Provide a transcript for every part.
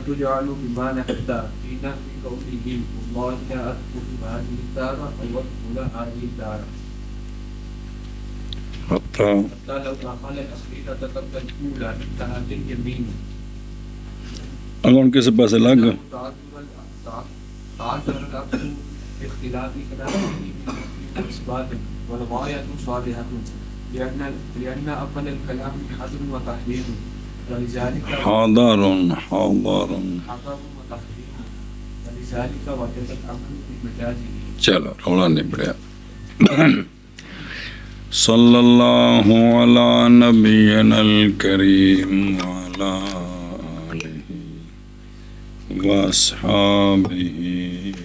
وتجعل بمعنى حتى في نفي قوله والله لا أدخل هذه الدار أو أدخل هذه الدار حتى لو دخل الأخيرة قبل الأولى انتهت اليمين. اگر ان کس پاس لگ تعذر الأخذ باختلاف كلامه إثبات والغاية صالحة لأن أول الكلام حذر وتحريم ولذلك حاضر حذر وتحريم ولذلك وجد الأمر بمجازه. چلو رولا نہیں پڑیا. صلی اللہ علی نبینا الکریم وعلی آلہ واصحابہ اجمعین.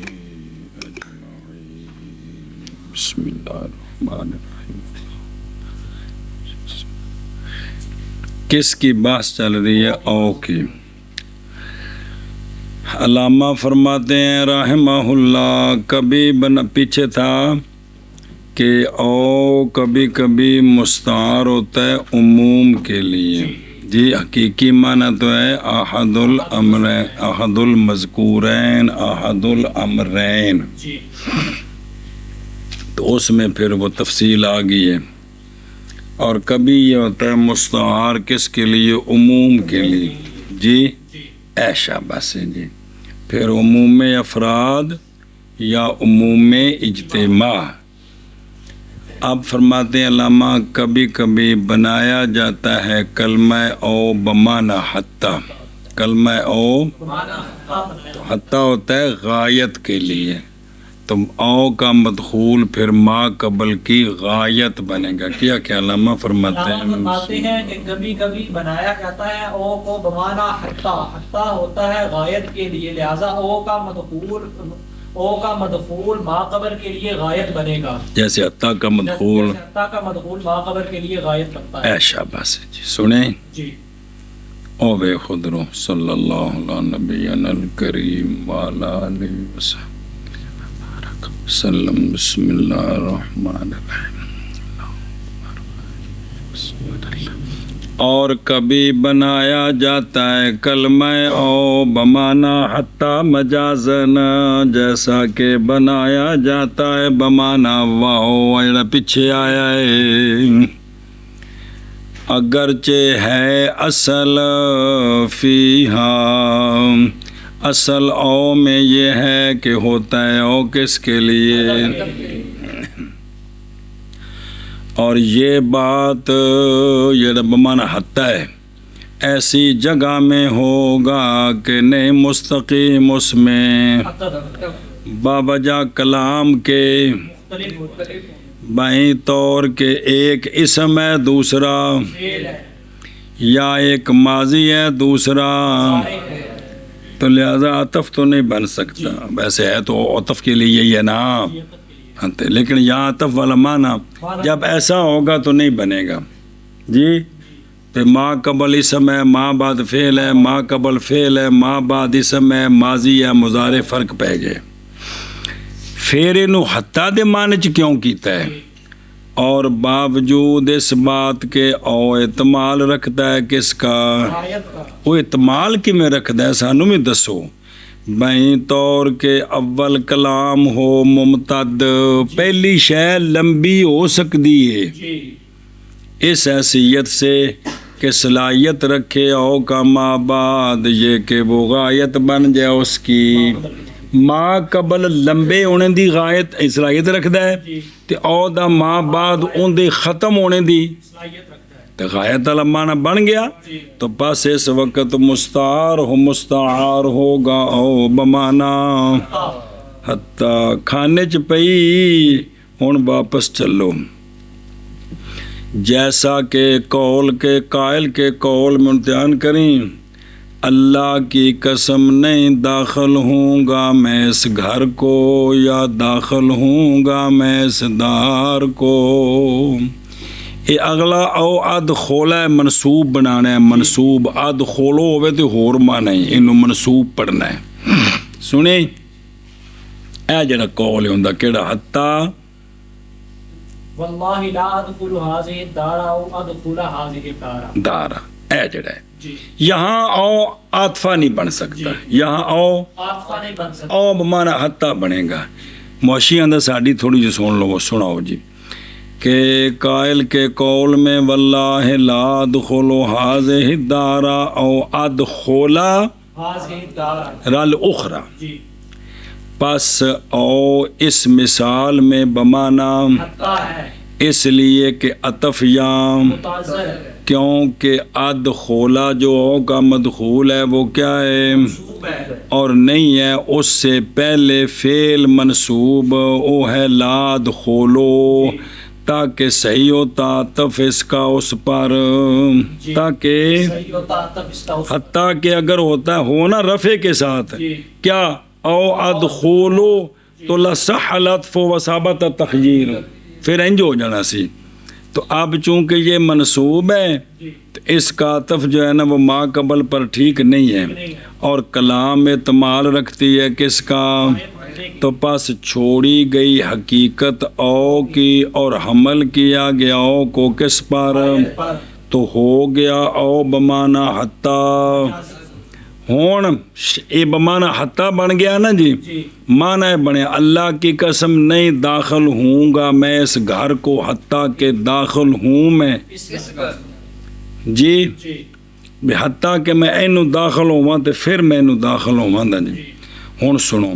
بسم اللہ الرحمن الرحیم. کس کی بحث چل رہی ہے؟ او کی. علامہ فرماتے ہیں رحمہ اللہ کبھی پیچھے تھا کہ او کبھی کبھی مستعار ہوتا ہے عموم کے لیے. جی حقیقی معنی تو ہے احد الامرین، احد المذکورین، احد الامرین. تو اس میں پھر وہ تفصیل آ گئی ہے. اور کبھی یہ ہوتا ہے مستعار کس کے لیے؟ عموم کے لیے. جی ایشا بس جی. پھر عموم افراد یا عموم اجتماع. اب فرماتے ہیں علامہ کبھی کبھی بنایا جاتا ہے کلمہ او بمعنی حتی. کلمہ او حتی ہوتا ہے غایت کے لیے. تو او کا مدخول پھر ما قبل کی غایت بنے گا. کیا کیا علامہ فرماتے ہیں کہ کبھی کبھی بنایا جاتا ہے او کو بمعنی حتی. حتی ہوتا ہے غایت کے لیے، لہذا او کا مدخول ما قبل کے لیے غایت بنے گا. جیسے حتی کا مدخول ما قبل کے لیے غایت بنتا ہے. ایشا بس جی. سنیں جی. او بے خود رو صلی اللہ علی نبینا الکریم وعلی آلہ وصحبہ وسلم. بسم اللہ الرحمن الرحیم. اور کبھی بنایا جاتا ہے کلمہ او بمعنی حتی مجازن، جیسا کہ بنایا جاتا ہے بمعنی واو جڑا پیچھے آیا ہے. اگرچہ ہے اصل فیہا، اصل او میں یہ ہے کہ ہوتا ہے او کس کے لیے. اور یہ بات یہ بمعنی حتی ہے ایسی جگہ میں ہوگا کہ نہیں مستقیم اس میں باوجہ کلام کے بائیں طور کے ایک اسم ہے دوسرا، یا ایک ماضی ہے دوسرا، تو لہذا عطف تو نہیں بن سکتا. ویسے ہے تو عطف کے لیے یہی ہے نا، لیکن یہاں عطف والا معنی جب ایسا ہوگا تو نہیں بنے گا. جی پھر ما قبل اسم ہے، ما بعد فعل ہے، ما قبل فعل ہے، ما بعد اسم ہے، ماضی ہے مضارع، فرق پہ گئے. پھر انہوں حتی دے معنی چ کیوں کیتا ہے؟ اور باوجود اس بات کے او احتمال رکھتا ہے کس کا؟ وہ احتمال کی میں رکھتا ہے سانوں میں دسو. بائیں طور کے اول کلام ہو ممتد، پہلی شے لمبی ہو سکتی ہے اس حیثیت سے کہ صلاحیت رکھے او کا ما بعد یہ کہ وہ غایت بن جائے اس کی. ما قبل لمبے ہونے دی غایت صلاحیت رکھتا ہے تے او دا ما بعد ان دے ختم ہونے دی تو غایت علمانہ بن گیا. تو بس اس وقت مستعار ہوگا او بمانا حتی. کھانے چ پئی ہن واپس چلو. جیسا کہ قول کے قائل کے قول میں امتحان کریں، اللہ کی قسم نہیں داخل ہوں گا میں اس گھر کو، یا داخل ہوں گا میں اس دار کو. یہ اگلا او اد کھولا ہے منصوب بنانا ہے. منصوب اد کھولو ہوئے تو ہور مانا ہے، انہوں منصوب پڑھنا ہے. سنیں اے جڑا قول ہوندا کیڑا؟ حتی واللہ لا ادخل هذه الدار او ادخل هذه الدار. دارا اے جڑا ہے جی یہاں او عاطفہ نہیں بن سکتا, یہاں او عاطفہ نہیں بن سکتا. او بمانا حتیٰ بنے گا. معاشی اندر ساڑی تھوڑی جی سن لو, سناؤ جی. کہ قائل کے قول میں واللہ لا ادخلوا هذه الدار او ادخلا حاضر دار رل اخرى. جی پس او اس مثال میں بمانا حتی ہے اس لیے کہ عطف یام, متعذر ہے, کیونکہ ادخلا جو او کا مدخول ہے وہ کیا ہے منصوب ہے, اور نہیں ہے اس سے پہلے فعل منصوب او ہے لا ادخلوا, تاکہ صحیح ہوتا عطف اس کا اس پر, تاکہ صحیح ہوتا تب اس کا اس حتیٰ کہ اگر ہوتا ہونا رفع کے ساتھ جی کیا او ادخولو تو لصح العطف و ثابت التخییر, پھر انج ہو جانا سی. تو اب چونکہ یہ منصوب ہے جی تو اس کا عطف جو ہے نا وہ ما قبل پر ٹھیک نہیں ہے, نہیں ہے, اور کلام احتمال رکھتی ہے کس کا, تو پس چھوڑی گئی حقیقت او کی اور حمل کیا گیا او کو کس پر, پر تو ہو گیا او بمانا حتیٰ. ہون اے بمانا حتیٰ بن گیا نا جی, جی معنی بنے اللہ کی قسم نہیں داخل ہوں گا میں اس گھر کو حتیٰ کہ داخل ہوں میں, اس کا جی جی بھی حتیٰ کہ میں اینو داخل ہوا تو پھر میں اینو داخل ہوا دا جی. ہون سنو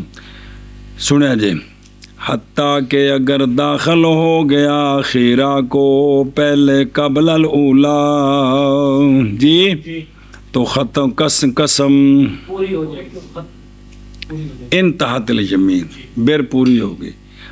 سنیا جی, حتیٰ کہ اگر داخل ہو گیا خیرہ کو پہلے قبل الاولا جی, جی تو ختم قسم پوری ہو جائے گی, پوری ہو جائے انتہت الیمین بیر پوری ہوگی.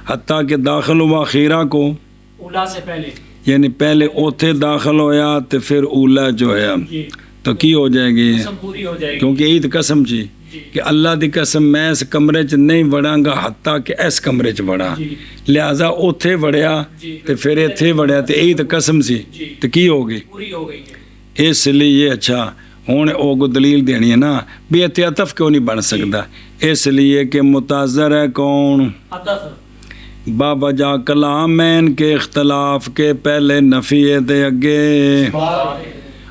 حتیٰ کہ داخل ہوا خیرہ کو گی اولا سے پہلے, یعنی پہلے اوتھے داخل ہویا تو پھر اولا جو ہے جی تو کی ہو جائے گی, قسم پوری ہو جائے گی. کیونکہ عید قسم جی کہ اللہ دی قسم میں اس کمرے چ نہیں وڑاں گا حتیٰ کہ اس کمرے چ وڑا, جی لہذا اوتھے وڑیا جی تو پھر ایتھے وڑیا تو عید قسم سی جی تو کی ہوگی. پوری ہو گئی ہے. اس لیے اچھا ہوں او کو دلیل دینی ہے نا بھی اتنے عطف کیوں نہیں بن سکتا, اس لیے کہ متاثر ہے کون عطف بابا جا کلامین کے اختلاف کے پہلے نفی دے اگے,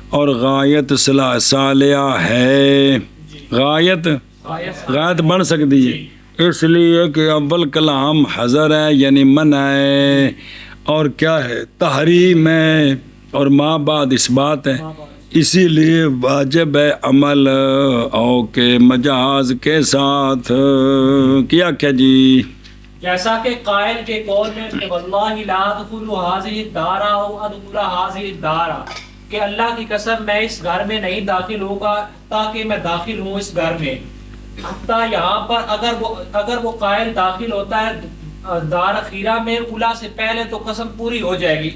اور غایت صالحہ ہے, غایت غایت بن سکتی ہے اس لیے کہ اول کلام حضر ہے یعنی منع ہے, اور کیا ہے تحریم ہے, اور ما بعد اس بات ہے, اسی لیے واجب ہے عمل او کے مجاز کے ساتھ. کیا کیا جی, جیسا کہ قائل کے قول میں کہ واللہ لا ادخل هذه الدار او ادخل هذه الدار, کہ اللہ کی قسم میں اس گھر میں نہیں داخل ہوگا تاکہ میں داخل ہوں اس گھر میں. حتیٰ یہاں پر اگر وہ قائل داخل ہوتا ہے دار خیرہ میں اولا سے پہلے تو قسم پوری ہو جائے گی,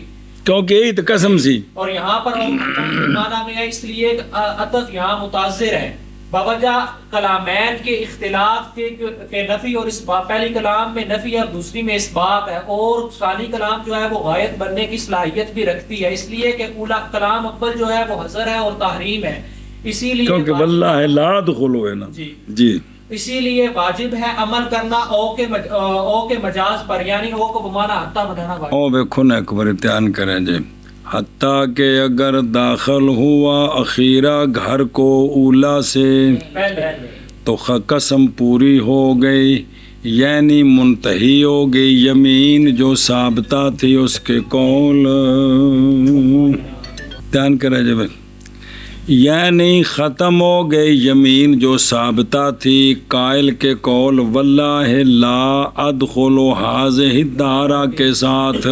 کیونکہ یہی تو قسم سی. اور یہاں پر معنی میں ہے اس لیے عطف یہاں متاثر ہے بوجہ کلامین کے اختلاف کے نفی, اور اس پہلی کلام میں نفی اور دوسری میں اس بات ہے, اور ثانی کلام جو ہے وہ غایت بننے کی صلاحیت بھی رکھتی ہے, اس لیے کہ اولا کلام اول جو ہے وہ حضر ہے اور تحریم ہے. اسی لیے کیونکہ واللہ لا دخلو ہے نا جی, اسی لیے واجب ہے عمل کرنا او کے مجاز پر, یعنی او کو بمانا حتیٰ بنانا واجب. او بیکھو نا ایک بار دھیان کریں جی, حتیٰ کہ اگر داخل ہوا اخیرہ گھر کو اولا سے پہلے تو قسم پوری ہو گئی, یعنی منتہی ہو گئی یمین جو ثابتہ تھی اس کے قول. دھیان کریں جی بھائی, یعنی ختم ہو گئی یمین جو ثابتہ تھی قائل کے قول واللہ لا ادخل هذه الدار کے ساتھ.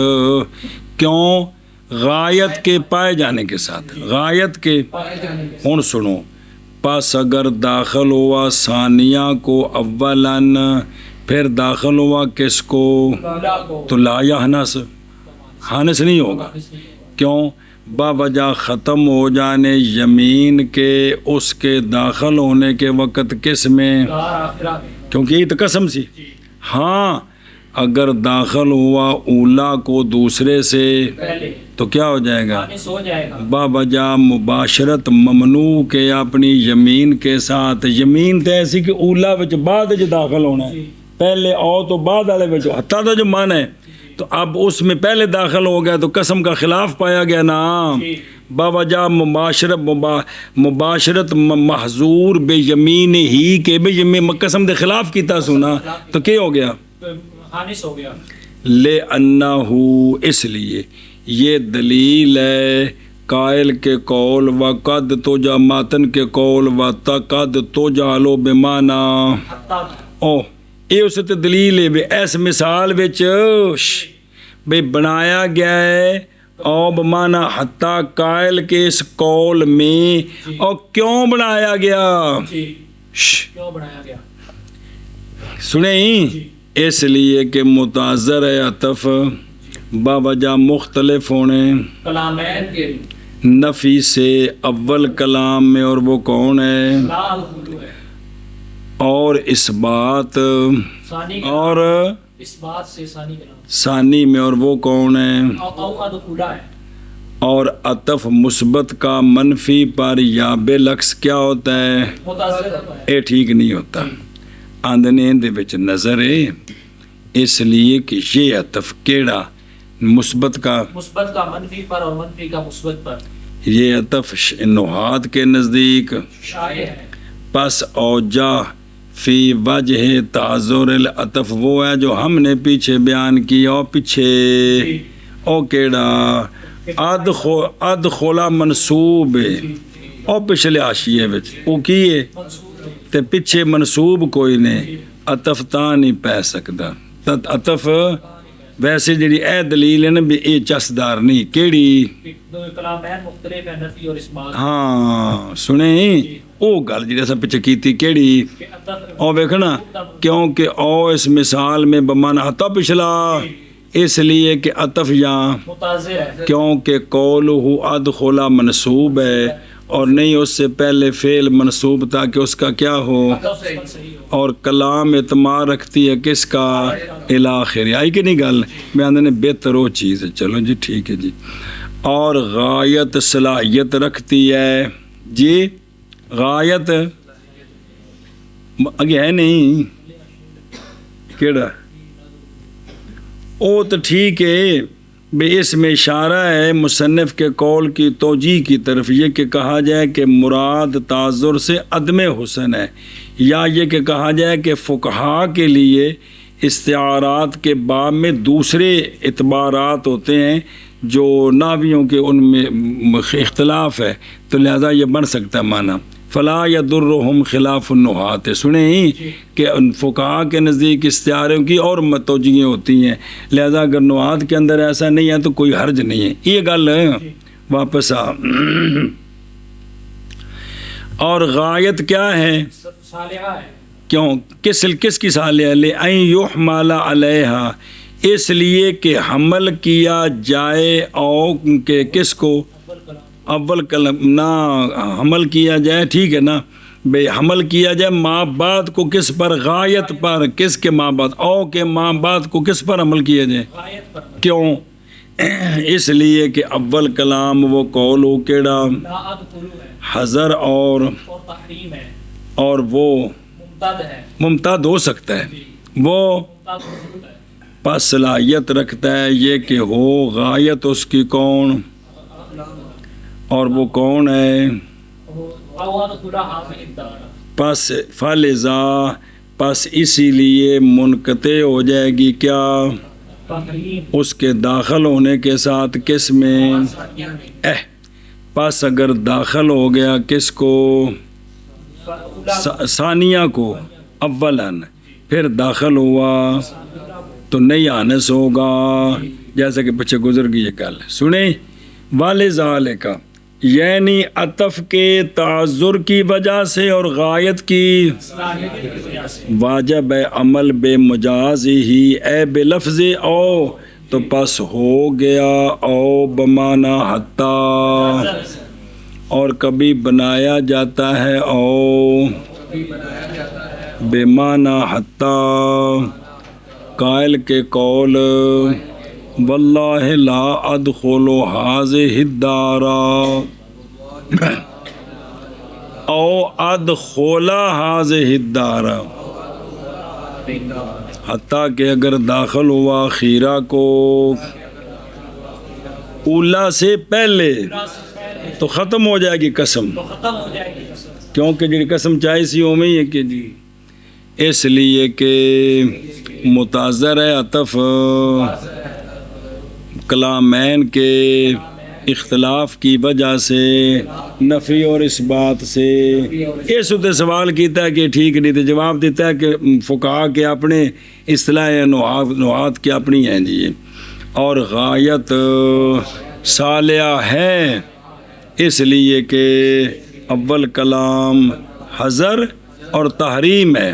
کیوں؟ غایت کے پائے جانے کے ساتھ, غایت کے. ہن سنو, پس اگر داخل ہوا ثانیہ کو اولاً, پھر داخل ہوا کس کو, تو لا یحنس, حانس نہیں ہوگا. کیوں؟ باوجہ ختم ہو جانے یمین کے اس کے داخل ہونے کے وقت کس میں, کیونکہ یہ تو قسم سی. ہاں اگر داخل ہوا اولا کو دوسرے سے تو کیا ہو جائے گا, باوجہ مباشرت ممنوع کے اپنی یمین کے ساتھ. یمین تو ایسی کہ اولا وچ بعد وچ داخل ہونا ہے, پہلے او تو بعد والے وچ حتیٰ تو جو معنی ہے, تو اب اس میں پہلے داخل ہو گیا تو قسم کا خلاف پایا گیا نا, باوجہ مباشرت محظور بے یمین ہی کے بے یمین قسم دے خلاف کیتا سنا تو کیا ہو گیا خانس ہو گیا لے انہو اس لیے یہ دلیل ہے قائل کے قول و قد تو جا ماتن کے قول و تقد تو جالو بمانا او یہ اس تے دلیل ہے بے ایس مثال وچ بے بنایا گیا ہے او بمانا حتی قائل کے اس قول میں اور کیوں بنایا گیا کیوں بنایا گیا سنیں اس لیے کہ متعذر ہے عطف باوجہ مختلف ہونے کلامین کے نفی سے اول کلام میں اور وہ کون ہے لا ادخلو ہے اور اس بات ثانی اور اس بات سے ثانی کلام ثانی میں اور وہ کون ہے او ادخلہ ہے اور عطف مثبت کا منفی پر یا بالعکس کیا ہوتا ہے متاثر ہے اے ٹھیک نہیں ہوتا آندنے دے وچ نظر ہے اس لیے کہ یہ عطف کیڑا مثبت کا منفی پر اور منفی کا مثبت پر یہ عطف نحات کے نزدیک شائع ہے پس اوجا فی وجہ تعذر العطف وہ ہے جو ہم نے پیچھے بیان کیا اور پیچھے او کیڑا ادخلا منصوب او پچھلے حاشیے وچ او کیے تے پیچھے منصوب کوئی نہیں عطف تا نہیں پہ سکتا عطف ویسے جڑی اے دلیل ہے نا بھی اے چسدار نہیں کیڑی کلامین مختلف ہے نفی اور اس بات ہاں سنیں او گل جڑی اساں پیچھے کیتی کیڑی او ویکھنا کیونکہ او اس مثال میں بمانا عطا پچھلا اس لیے کہ عطف یہاں متاثر ہے کیونکہ قولہ ادخلا منصوب ہے اور نہیں اس سے پہلے فعل منصوب تاکہ اس کا کیا ہو اور کلام اعتماد رکھتی ہے کس کا الاخر آئی کہ نہیں گل میں آندھنے بہتر وہ چیز ہے چلو جی ٹھیک ہے جی اور غایت صلاحیت رکھتی ہے جی غایت آگے ہے نہیں کیڑا او تو ٹھیک ہے بے اس میں اشارہ ہے مصنف کے قول کی توجیہ کی طرف یہ کہ کہا جائے کہ مراد تعذر سے عدم حسن ہے یا یہ کہ کہا جائے کہ فقہا کے لیے استعارات کے باب میں دوسرے اعتبارات ہوتے ہیں جو ناویوں کے ان میں اختلاف ہے تو لہذا یہ بن سکتا ہے معنی فلا یضرہم خلاف النحات سنیں کہ فقہا کے نزدیک استعاروں کی اور توجیہیں ہوتی ہیں لہذا اگر نحات کے اندر ایسا نہیں ہے تو کوئی حرج نہیں ہے یہ گل واپس آ اور غایت کیا ہے صالحہ ہے کیوں کس کی صالحہ لے این یحمل علیہا اس لیے کہ حمل کیا جائے او کہ کس کو اول کلم نہ حمل کیا جائے ٹھیک ہے نا بے حمل کیا جائے ماں بعد کو کس پر غایت پر کس کے ماں بعد او کے ماں بعد کو کس پر عمل کیا جائے غایت پر کیوں اس لیے کہ اول کلام وہ قول ہو کیڑا لا ادخلو ہے حضر اور تحریم ہے اور وہ ممتد ہے ممتد ہو سکتا ہے وہ ممتد موجود ہے پس صلاحیت رکھتا ہے یہ کہ ہو غایت اس کی کون اور وہ کون ہے او ادخلہ حاضر الدار پس فلذا پس اسی لیے منقطع ہو جائے گی کیا تحریم اس کے داخل ہونے کے ساتھ کس میں پس اگر داخل ہو گیا کس کو ثانیہ کو اولاً پھر داخل ہوا تو نہیں آنس ہوگا جیسا کہ پیچھے گزر گئی یہ کل سنیں والذالک یعنی عطف کے تعذر کی وجہ سے اور غایت کی واجب عمل بے مجاز ہی اے بے لفظ او تو پس ہو گیا او بمانا حتی اور کبھی بنایا جاتا ہے او بے معنی حتی قائل کے قول واللہ لا ادخل هذه الدار او ادخل هذه الدار حتیٰ کہ اگر داخل ہوا خیرہ کو اولا سے پہلے تو ختم ہو جائے گی قسم، تو ختم ہو جائے گی قسم، کیونکہ جی قسم چاہی سی اویں ہی ہے کہ جی اس لیے کہ متاثر ہے عطف کلامین کے اختلاف کی وجہ سے، نفی اور اس بات سے اس اتنے سوال کیتا ہے کہ ٹھیک نہیں، تو جواب دیتا ہے کہ فقہا کے اپنے اصطلاح نحات کے اپنی ہیں جی، اور غایت صالحہ ہے اس لیے کہ اول کلام حضر اور تحریم ہے،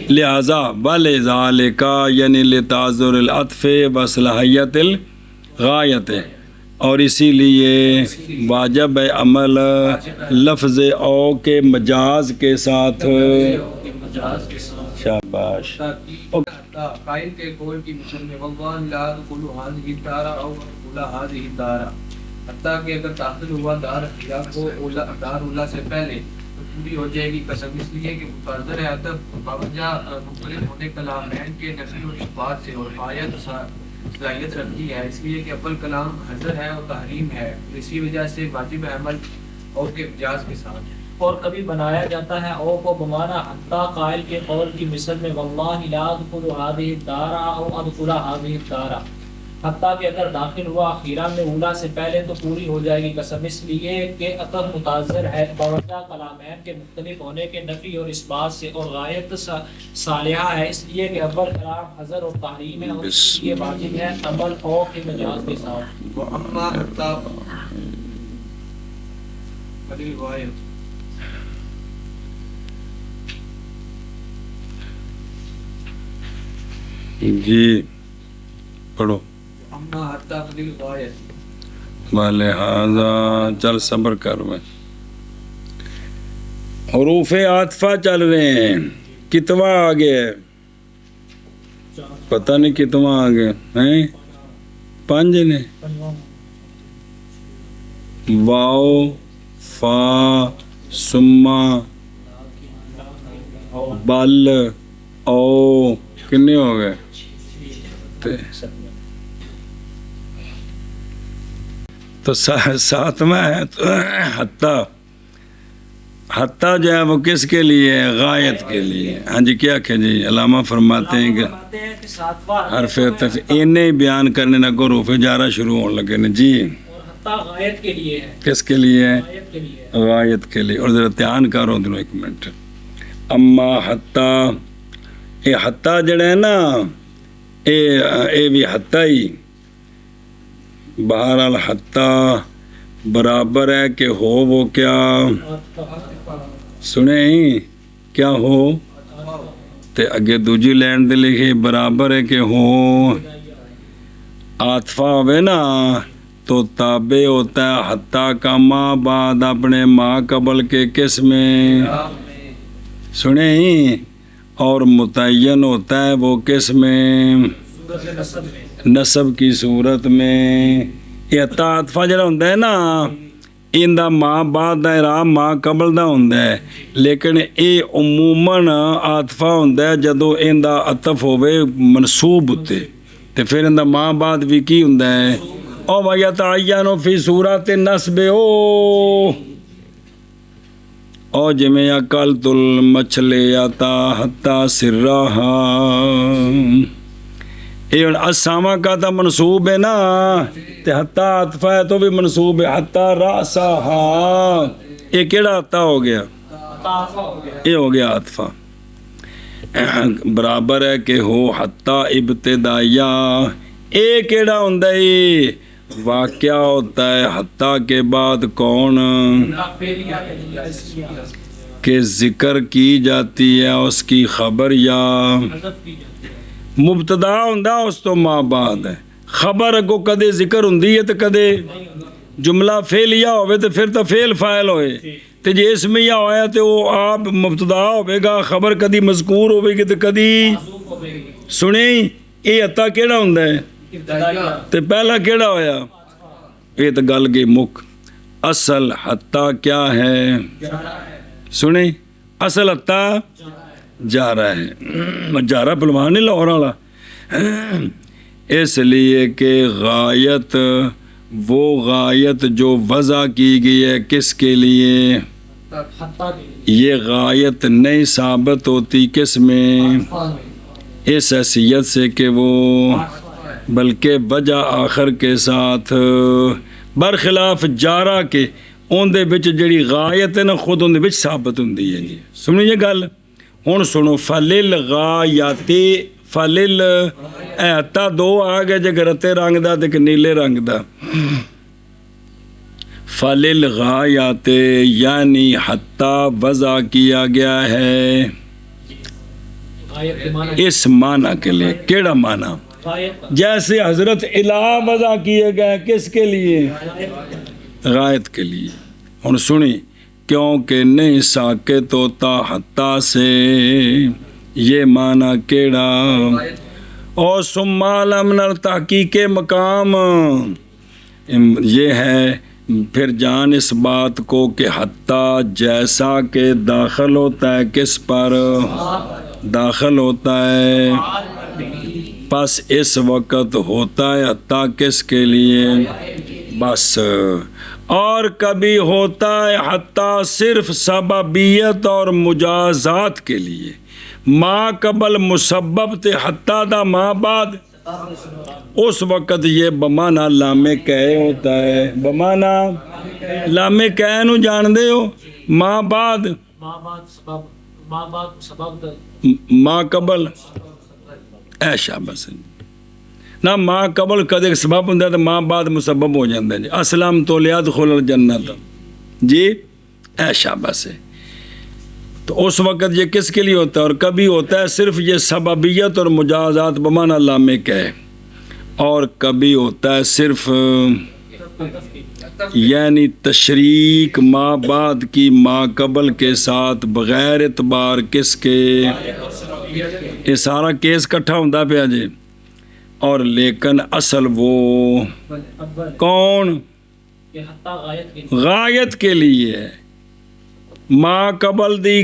لہذا وَلِذَالِكَ یعنی لِتَعَذُّرِ الْعَطْفِ وَصَلَاحِيَّةِ الْغَایَةِ، اور اسی لیے واجب ہے عمل لفظ او کے مجاز کے ساتھ، شاباش، قائل کے قول کی مثل میں واللہ لا ادخل هذه الدار او ادخل هذه الدار، حتیٰ کہ اگر داخل ہوا دار یا کو دار اولا سے پہلے تو پوری ہو جائے گی قسم، اس لیے کہ متعذر ہے عطف باوجہ مختلف ہونے کلامین کے نفی و اثبات سے، اور آیت صلاحیت رکھتی ہے اس لیے کہ اول کلام حضر ہے اور تحریم ہے، اسی وجہ سے واجب عمل اور کے مجاز کے ساتھ، اور کبھی بنایا جاتا ہے او کو بمانا حتیٰ قائل کے قول کی مثل میں واللہ لا ادخل هذه الدار او ادخل هذه الدار، حتیٰ کہ اگر داخل ہوا اخیرا میں اولا سے پہلے تو پوری ہو جائے گی قسم، اس لیے کہ عطف متاثر ہے باوجہ کلامین کے مختلف ہونے کے نفی اور اس بات سے، اور غایت صالحہ ہے اس لیے کہ اول کلام حضر اور تحریم ہے، اور یہ واجب ہے عمل او کے مجاز کے ساتھ، واما حتیٰ علی روایت جی پڑھو اما حتیٰ علی روایت لہذا چل صبر کر میں حروف عاطفہ چل رہے ہیں، کتنا آگے ہے پتہ نہیں کتنا آگے ہیں، 5 نے واو فا سما بل او کتنے ہو گئے، تو 7واں ہے حتیٰ، حتیٰ جو ہے وہ کس کے لیے ہے، غایت کے لیے، ہاں جی کیا کہ جی علامہ فرماتے ہیں کہ حرف عطف انہیں بیان کرنے نہ کو حروف جارہ شروع ہونے لگے نا جی، غایت کے لیے ہے، کس کے لیے ہے، غایت کے لیے، غایت کے لیے، اور ذرا دھیان کرو دنوں 1 منٹ، اما حتیٰ یہ حتیٰ جڑا ہے نا اے بھی حتیٰ ہی، بہرحال حتیٰ برابر ہے کہ ہو وہ کیا سنیں ہی کیا ہو، تے اگے دوجی لائن دے لکھے برابر ہے کہ ہو عاطفہ ہوئے نا تو تابع ہوتا ہے حتیٰ کا ماں بعد اپنے ماں قبل کے کس میں سنیں ہی، اور متعین ہوتا ہے وہ کس میں نسب کی صورت میں، یہ عاطفہ جڑا ہوندا ہے نا ان دا ماں بعد دا اعراب ماں قبل دا ہوندا ہے، لیکن اے عموماً عاطفہ ہوندا ہے جدوں ان دا عطف ہوے منصوب ہوتے، تے پھر ان دا ماں بعد بھی کی ہوندا ہے او وَيَتَعَيَّنُ فِي صورت نسب او جویں اکلت المچھلی عطا حتی سرہا، یہ اسامہ کا تا منصوب ہے نا، تے حتی عطفہ ہے تو بھی منصوب ہے، حتی رأسہا یہ کیڑا عطا ہو گیا، یہ ہو گیا عطفہ، برابر ہے کہ ہو حتی ابتدائیہ، اے کیڑا ہوندہ ہے واقعہ ہوتا ہے حتیٰ کے بعد کون کہ ذکر کی جاتی ہے اس کی خبر، یا مبتدا ہوندہ اس تو ماں بعد ہے، خبر کو کدے ذکر ہوندی ہے تو کدے جملہ فعلیہ ہوئے تو پھر تو فعل فاعل ہوئے، تو جی اسمیہ ہویا تو وہ آپ مبتدا ہوئے گا، خبر کدی مذکور ہوئے گی تو کدی سنیں، یہ حتیٰ کیڑا ہوندہ ہے تو پہلا کیڑا ہویا، یہ تو گل گئی مک، اصل حتیٰ کیا ہے سنیں، اصل حتیٰ جارہ ہے، جارہ پلوان نہیں لاہور والا، اس لیے کہ غایت وہ غایت جو وضع کی گئی ہے کس کے لیے، حتیٰ کہ یہ غایت نہیں ثابت ہوتی کس میں، اس حیثیت سے کہ وہ بلکہ وجہ آخر کے ساتھ برخلاف جارہ کے اندے بچ جڑی غایت ہے نا خود اندے بچ ثابت ہوندی ہے جی. سنیے گل ہن سنو، فلل غایاتی فلل حتیٰ دو آ گئے جے رتے رنگ دا تے نیلے رنگ دا. فلل غایات یعنی حتیٰ وضع کیا گیا ہے غایت کے معنی اس معنی کے لیے. کیڑا معنی؟ غایت جیسے حضرت الہ وضع کیے گئے کس کے لیے، غایت کے لیے. ہن سنی، کیونکہ نہیں ساکت ہوتا حتیٰ سے، یہ معنی کیڑا. اور ثم علم تحقیق مقام یہ ہے پھر جان اس بات کو کہ حتیٰ جیسا کہ داخل ہوتا ہے کس پر، داخل ہوتا ہے پس اس وقت ہوتا ہے حتیٰ کس کے لیے بس، اور کبھی ہوتا ہے حتیٰ صرف سببیت اور مجازات کے لیے. ما قبل مسبب تے حتیٰ دا ما بعد، اس وقت یہ بمانا لام کہے ہوتا ہے. بمانا لام کہے نو جان دے ہو، ما بعد ماں بعد سبب ما قبل ایشا بس نہ ما قبل کدے سبب ہوندا تے ما بعد مسبب ہو جاندا جی. اسلام تو لیدخل الجنت جی ایشا بس. تو اس وقت یہ کس کے لیے ہوتا ہے، اور کبھی ہوتا ہے صرف یہ سببیت اور مجازات بمانا لام کہے، اور کبھی ہوتا ہے صرف یعنی تشریک ما بعد کی ما قبل کے ساتھ بغیر اعتبار کس کے. یہ سارا کیس کٹھا ہوندا پیا جی. اور لیکن اصل وہ کون، کہ حتیٰ غایت کے غایت کے لیے ہے. ما قبل دی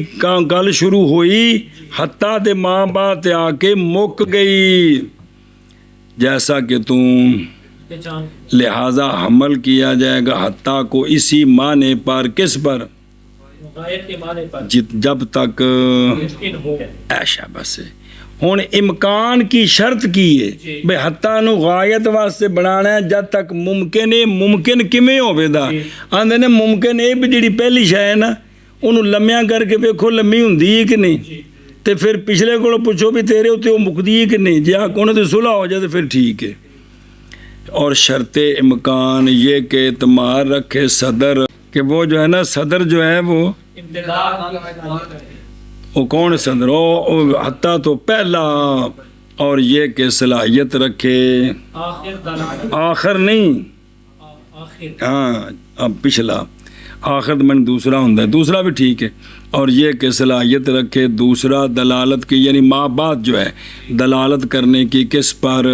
گل شروع ہوئی حتیٰ دے ما بعد آ کے مک گئی، جیسا کہ تم پہچان لہذا حمل کیا جائے گا حتیٰ کو اسی معنی پر کس پر، غایت کے معنی پر جب تک ممکن ہو. ایشا بس. ہن امکان کی شرط کی ہے بے حتیٰ نو غایت واسطے بنانا ہے جد تک ممکن ہے. ممکن کیویں ہوے دا آندے نے ممکن ہے بھی جڑی پہلی شے ہے نا انہوں لمیاں کر کے ویکھو لمی ہوندی ہے کہ نہیں، تے پھر پچھلے کو پوچھو بھی تیرے اتنے وہ مکدی ہے کہ نہیں، جی انہوں تے صلح ہو جائے تو پھر ٹھیک ہے. اور شرط امکان یہ کہ اعتماد رکھے صدر، کہ وہ جو ہے نا صدر جو ہے وہ کون صدر ہو حتیٰ تو پہلا، اور یہ کہ صلاحیت رکھے آخر دلالت آخر نہیں، آخر ہاں اب پچھلا آخر میں دوسرا ہوتا ہے، دوسرا بھی ٹھیک ہے. اور یہ کہ صلاحیت رکھے دوسرا دلالت کی، یعنی ما بعد جو ہے دلالت کرنے کی کس پر.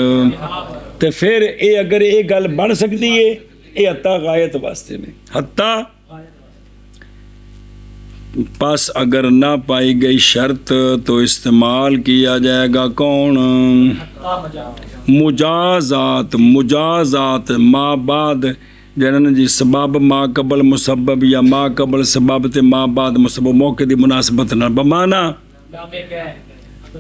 تو پھر اے اگر یہ گل بن سکتی ہے یہ حتیٰ غایت واسطے میں حتیٰ. پس اگر نہ پائی گئی شرط تو استعمال کیا جائے گا کون، مجازات. مجازات ما بعد جنن جی سبب ما قبل مسبب یا ما قبل سبب تے ما بعد مسبب موقع دی مناسبت نہ بمانا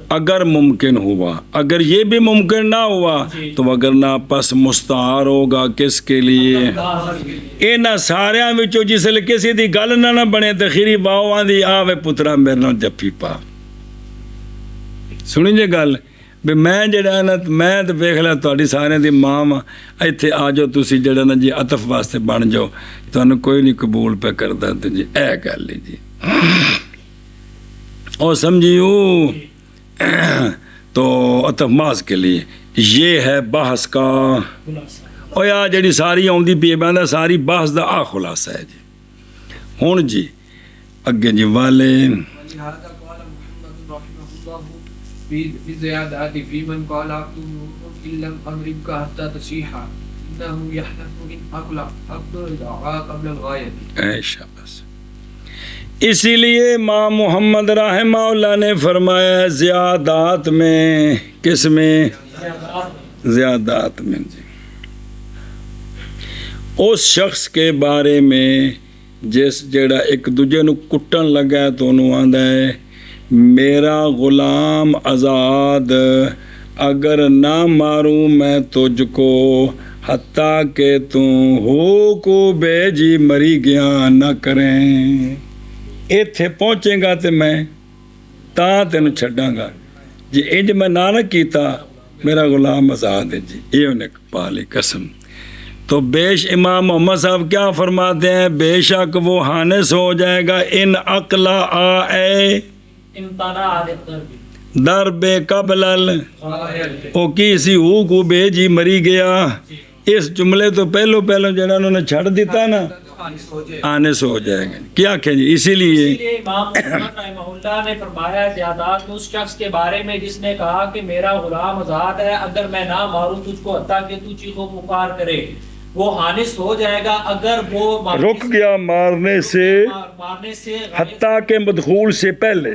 اگر ممکن ہوا. اگر یہ بھی ممکن نہ ہوا تو اگر نہ پس مستعار ہوگا کس کے لیے. انہاں ساریاں وچوں جسل کسی دی گل نہ بنے تے خیری واو آندی آوے پترا میرے نال جفی پا. سنی جے گل بھی میں جڑا نا میں تو ویکھ لیا تہاڈی سارے دی ماں وا، ایتھے آ جاؤ تسی جڑا نا جی عطف واسطے بن جاؤ، تانوں کوئی نہیں قبول پہ کردا تے جی اے گل ہے جی. او سمجھیو تو عطف محض کے لیے یہ ہے بحث کا. او یا جڑی ساری آوندی پی باندا ساری بحث دا آ خلاصہ ہے جی. ہن جی اگے جی والے ولهذا قال محمد رحمه الله في زيادات في من قال عبد نور إن لم أمرك حتى تصيح إنه يحلف إن أقلع حق الدعاء قبل الغاية. ایشا بس. اسی لیے امام محمد رحمہ اللہ نے فرمایا زیادات میں، کس میں، زیادات میں جی. اس شخص کے بارے میں جس جڑا ایک دوجے نو کٹن لگا ہے تو انہوں آندا ہے میرا غلام آزاد، اگر نہ ماروں میں تجھ کو حتیٰ کہ تو ہو کو بے جی مری گیا نہ کریں، ایتھے پہنچے گا تے میں تاں تینوں چھڈاں گا، جی انج میں نہ کیتا میرا غلام آزاد ہے جی، یہ انہیں پالی قسم۔ تو امام محمد صاحب کیا فرماتے ہیں؟ بے شک وہ حانس ہو جائے گا ان عقلا آئے در بے قبل او کسی ہو کو بے جی مری گیا، اس جملے تو پہلو جڑا انہوں نے چھڑ دیتا نا آنس ہو جائے گا۔ کیا کہ جی اسی لیے امام محمد رحمہ اللہ نے فرمایا زیادات اس شخص کے بارے میں جس نے کہا کہ میرا غلام آزاد ہے، اگر میں نہ ماروں تجھ کو حتیٰ کہ تو چیخو پکار کرے، وہ حانس ہو جائے گا اگر وہ رک گیا مارنے سے حتیٰ کہ مدخول سے پہلے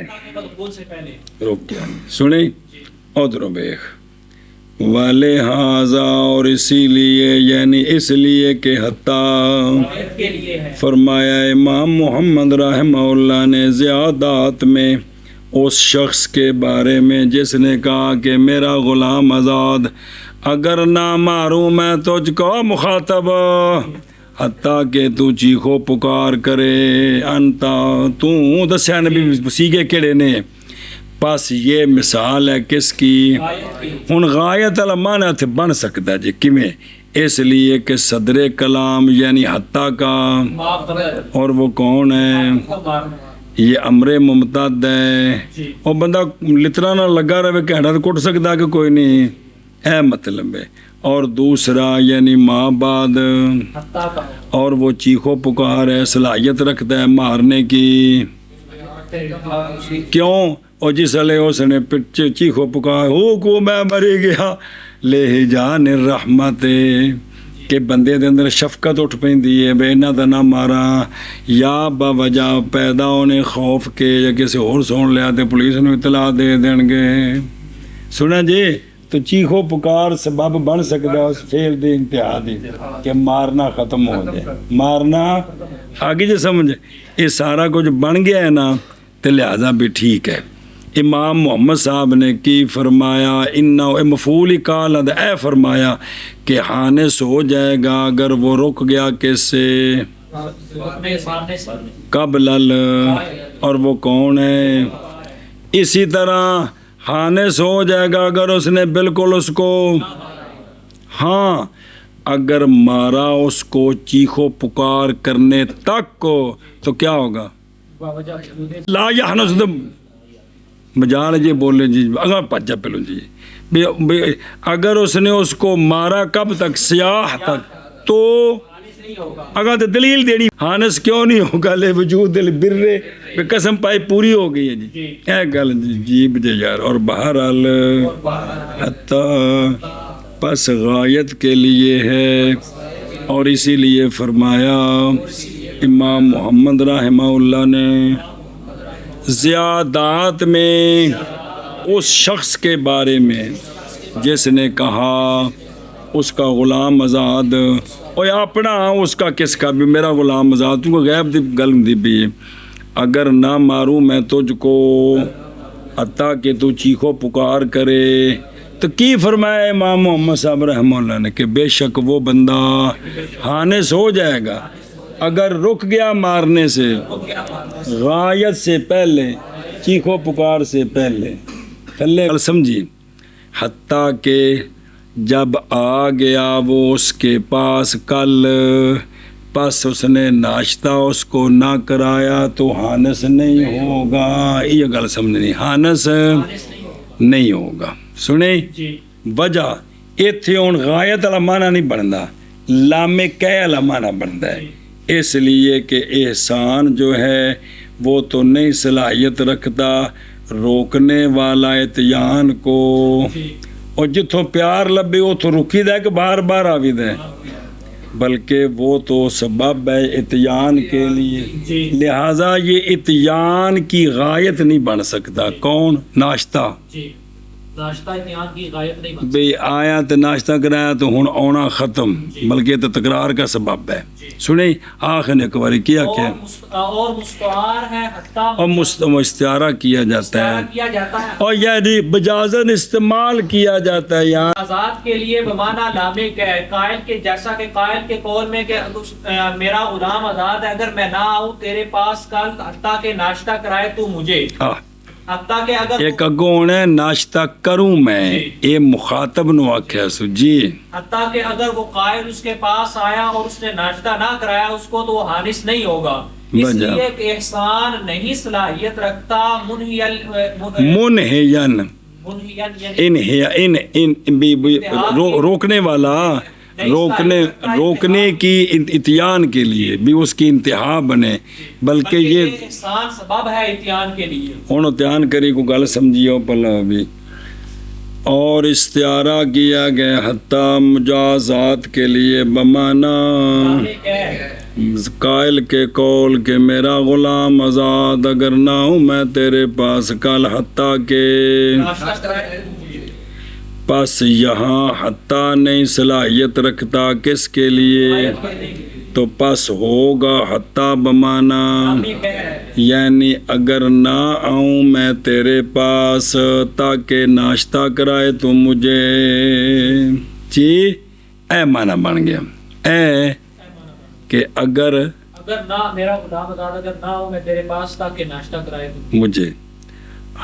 رک گیا۔ سنیں ادھر بیخ وَلِہَٰذَا، اور اسی لیے یعنی اس لیے کہ حتیٰ فرمایا امام محمد رحمہ اللہ نے زیادات میں اس شخص کے بارے میں جس نے کہا کہ میرا غلام آزاد، اگر نہ ماروں میں تجھ کو مخاطب حتیٰ کہ تو چیخو پکار کرے انتا تو دسیا نبی سیگے کیڑے نے، پس یہ مثال ہے کس کی؟ ہن غایت علمانہ تھے بن سکتا جی کمیں؟ اس لیے کہ صدر کلام یعنی حتیٰ کا، اور وہ کون ہے؟ یہ امر ممتد ہے، اور بندہ لطرہ نہ لگا رہے کہ ہڑا کٹ سکتا کہ کوئی نہیں، اے مطلب ہے۔ اور دوسرا یعنی ماں بعد، اور وہ چیخو پکار ہے، صلاحیت رکھتا ہے مارنے کی، کیوں؟ اور جس علیہ اس نے چیخو پکار ہو کو میں مری گیا لے جان الرحمت، کہ بندے دے اندر شفقت اٹھ پیندی ہے بے انہاں دا نہ مارا، یا باوجہ پیدا ہونے خوف کے یا کسی اور سن لیا تے پولیس نے اطلاع دے دیں گے۔ سنا جی تو چیخو پکار سبب بن سکتا ہے اس فعل دی انتہا دی کہ مارنا ختم ہو جائے، مارنا آگے جو سمجھے یہ سارا کچھ بن گیا ہے نا، تو لہذا بھی ٹھیک ہے۔ امام محمد صاحب نے کی فرمایا انہا مفعول کال اے فرمایا کہ حانس ہو جائے گا اگر وہ رک گیا کس سے؟ قبل اور وہ کون ہے؟ اسی طرح حانس ہو جائے گا اگر اس نے بالکل اس کو، ہاں اگر مارا اس کو چیخو پکار کرنے تک کو تو کیا ہوگا؟ لا یحنس مجال جی بولے جی اگر پچا پہلو جی اگر اس نے اس کو مارا کب تک؟ سیاح تک، تو اگر تو دلیل دینی حانس کیوں نہیں ہوگا؟ لے وجود برے قسم پائی پوری ہو گئی ہے جی، اے گل جی بجے یار۔ اور بہرحال حتیٰ پس غایت کے لیے ہے، اور اسی لیے فرمایا امام محمد رحمہ اللہ نے زیادات میں اس شخص کے بارے میں جس نے کہا اس کا غلام آزاد، اور اپنا اس کا کس کا بھی میرا غلام آزاد، تم کو غیب دی گل دی بھی ہے، اگر نہ ماروں میں تجھ کو حتیٰ کہ تو چیخو پکار کرے، تو کی فرمایا امام محمد صاحب رحمہ اللہ نے کہ بے شک وہ بندہ حانس ہو جائے گا اگر رک گیا مارنے سے غایت سے پہلے، چیخو پکار سے پہلے، پہلے سمجھی، حتیٰ کہ جب آ گیا وہ اس کے پاس کل، پس اس نے ناشتہ اس کو نہ کرایا تو حانس نہیں ہوگا۔ یہ گل سمجھنی، حانس نہیں ہوگا۔ سنیں وجہ ایتھے ہن غایت والا معنی نہیں بنتا، لامے کہہ والا معنی بنتا ہے، اس لیے کہ احسان جو ہے وہ تو نہیں صلاحیت رکھتا روکنے والا اتیان کو، اور جتوں پیار لبے وہ تو رکی دے کہ بار بار آوی دے، بلکہ وہ تو سبب ہے اتیان کے لیے، لہٰذا یہ اتیان کی غایت نہیں بن سکتا۔ کون؟ ناشتہ، ناشتہ اتیان کی غائب نہیں بن بھئی آیا تو ناشتہ کرایا تو ہن آنا ختم، بلکہ تو تکرار کا سبب ہے. سنیں آخر نے ایک باری کیا کیا اور مستعار ہے حتیٰ اور استعارہ کیا جاتا ہے کیا جاتا ہے اور یعنی بجازن استعمال کیا جاتا ہے. یہاں آزاد کے لیے بمانا لامے ہے قائل کے، جیسا کہ قائل کے قول میں کہ میرا غلام آزاد ہے، اگر میں نہ آؤں تیرے پاس کل حتیٰ کہ ناشتہ کرائے تو مجھے، حتیٰ کہ اگر ایک اگوں ہونا ناشتہ کروں میں، اے مخاطب نو آکھیا سو جی، حتیٰ کہ اگر وہ قائل اس کے پاس آیا اور اس نے ناشتہ نہ کرایا اس کو تو وہ حانس نہیں ہوگا، اس لیے کہ احسان نہیں صلاحیت رکھتا روکنے والا، روکنے کی اتیان کے لیے بھی اس کی انتہا بنے، بلکہ یہ احسان سبب ہے اتیان کے لیے. ہوں اتیان کری کو گل سمجھیو پلا بھی. اور استعارہ کیا گیا حتیٰ مجازات کے لیے بمانا قائل کے قول کہ میرا غلام آزاد اگر نہ ہوں میں تیرے پاس کل حتیٰ کہ، پس یہاں حتیٰ نہیں صلاحیت رکھتا کس کے لیے، تو پس ہوگا حتیٰ بمانا یعنی اگر نہ آؤں میں تیرے پاس تاکہ ناشتہ کرائے تو مجھے، جی اے معنی بن گیا، اے کہ اگر نہ میرا غلام آزاد اگر نہ ہوں میں تیرے پاس تاکہ ناشتہ کرائے تو مجھے،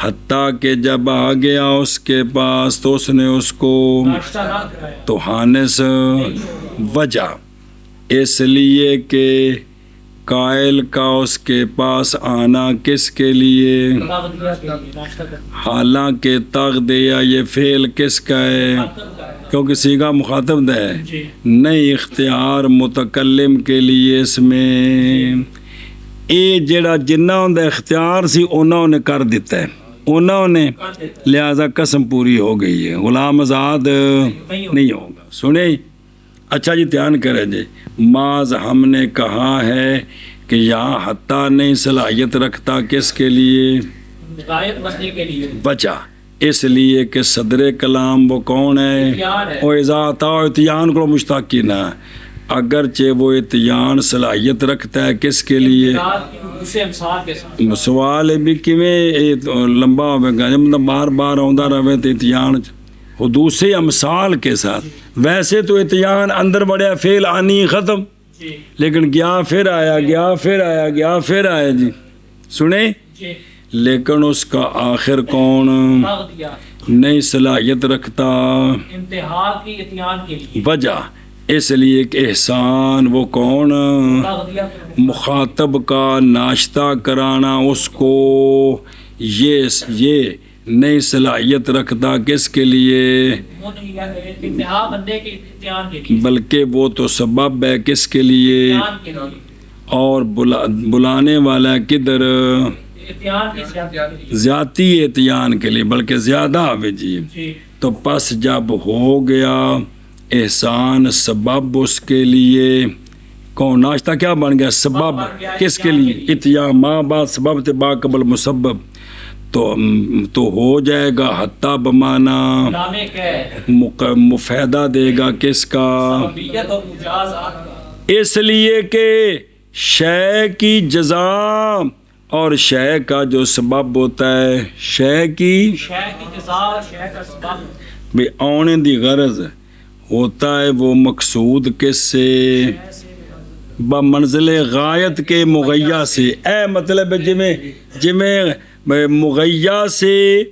حتیٰ کہ جب آ گیا اس کے پاس تو اس نے اس کو ناشتہ نہ کرایا تو حانس وجہ اس لیے کہ قائل کا اس کے پاس آنا کس کے لیے، حالانکہ تغدیہ یہ فعل کس کا ہے، کیونکہ صیغہ مخاطب ہے، نہیں اختیار متکلم کے لیے اس میں اے جڑا جنہ ہوندا اختیار سی انہوں نے کر دیتا ہے، انہوں نے لہذا قسم پوری ہو گئی ہے، غلام آزاد نہیں ہوگا. سنیں اچھا جی دھیان کرے جی، معاذ ہم نے کہا ہے کہ یہاں حتیٰ نہیں صلاحیت رکھتا کس کے لیے، غائب بننے کے لیے، بچا اس لیے کہ صدر کلام وہ کون ہے، وہ اذا اتیان کو مشتاقین ہے، اگرچہ وہ اتیان صلاحیت رکھتا ہے کس کے لیے، سوال بھی کیویں لمبا ہوئے گا جب بار بار آندا رہے تو اتیان حدوث امثال کے ساتھ، ویسے تو اتیان اندر بڑھیا فعل آنی ختم، لیکن گیا پھر آیا، گیا پھر آیا، گیا پھر آیا جی. سنیں لیکن اس کا آخر کون نہیں صلاحیت رکھتا انتہا کی اتیان کے لیے، وجہ اس لیے کہ احسان وہ کون مخاطب کا ناشتہ کرانا اس کو یہ نہیں صلاحیت رکھتا کس کے لیے، انتہا بندے کے اتیان کے لیے، بلکہ وہ تو سبب ہے کس کے لیے، اور بلانے والا کدھر زیادتی اتیان کے لیے، بلکہ زیادہ آوے جی. تو پس جب ہو گیا احسان سبب اس کے لیے، کون ناشتہ کیا بن گیا سبب کس کے لیے، اتیان ماں بعد سبب تے با قبل مسبب، تو ہو جائے گا حتیٰ بمانا مفیدہ دے گا کس کا، اس لیے کہ شے کی جزا اور شے کا جو سبب ہوتا ہے، شے کی جزا اور شے کا سبب بھی آنے دی غرض ہوتا ہے وہ مقصود کس سے، بمنزل غایت کے مغیّہ سے، اے مطلب جمیں مغیّہ سے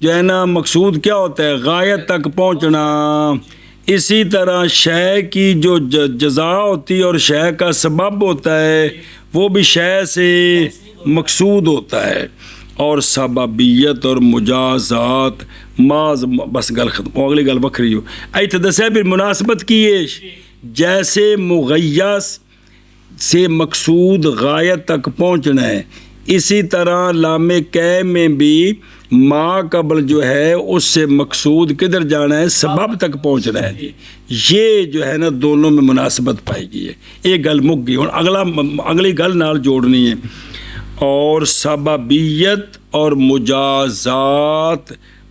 جو ہے نا مقصود کیا ہوتا ہے غایت تک پہنچنا، اسی طرح شے کی جو جزا ہوتی ہے اور شے کا سبب ہوتا ہے وہ بھی شے سے مقصود ہوتا ہے. اور سببیت اور مجازات ماز بس گل ختم، اگلی گل بکھری ہو ایتھے دسیا بھی مناسبت کی ہے، جیسے مغیّہ سے مقصود غایت تک پہنچنا ہے، اسی طرح لام کہ میں بھی ما قبل جو ہے اس سے مقصود کدھر جانا ہے، سبب تک پہنچنا ہے جی. یہ جو ہے نا دونوں میں مناسبت پائی گئی ہے. ایک گل مک گئی، ہوں اگلی گل نال جوڑنی ہے. اور سببیت اور مجازات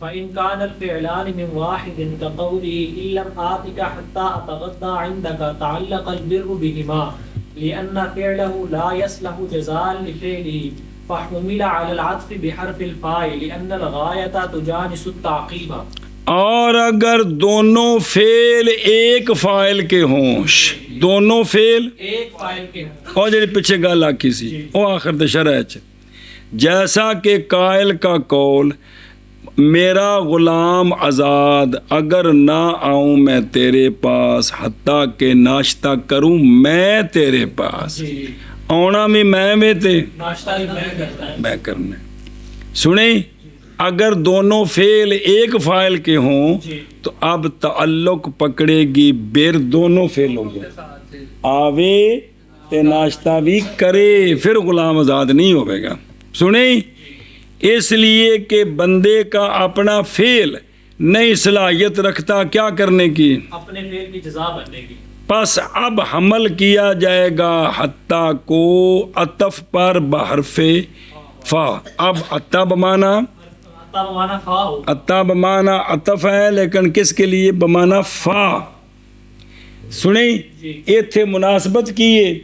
فإن كان الفعلان من واحد كقوله إن لم آتك حتى أتغدى عندك تعلق البر بهما لأن فعله لا يصلح جزاء لفعله فحمل على العطف بحرف الفاء لأن الغاية تجانس التعقيب۔ اور اگر دونوں فعل ایک فاعل کے ہوں، دونوں فعل ایک فاعل کے ہوں، اور جی پیچھے گل آکی سی وہ آخر تے شرح چ جیسا کہ قائل کا قول میرا غلام آزاد اگر نہ آؤں میں تیرے پاس حتیٰ کہ ناشتہ کروں میں تیرے پاس، آنا بھی میں تے ناشتہ بھی میں کرتا ہے، میں کرنا۔ سنیں، اگر دونوں فعل ایک فاعل کے ہوں تو اب تعلق پکڑے گی بیر دونوں فعلوں کو، آوے تے ناشتہ بھی کرے، پھر غلام آزاد نہیں ہوئے گا۔ سنیں، اس لیے کہ بندے کا اپنا فعل نئی صلاحیت رکھتا کیا کرنے کی، اپنے فعل کی جزا بننے کی، پس اب حمل کیا جائے گا حتیٰ کو عطف پر بحرف فا۔ اب عطا بمانا عطا بمانا عطف ہے، لیکن کس کے لیے، بمانا فا۔ سنیں، ایتھے مناسبت کیے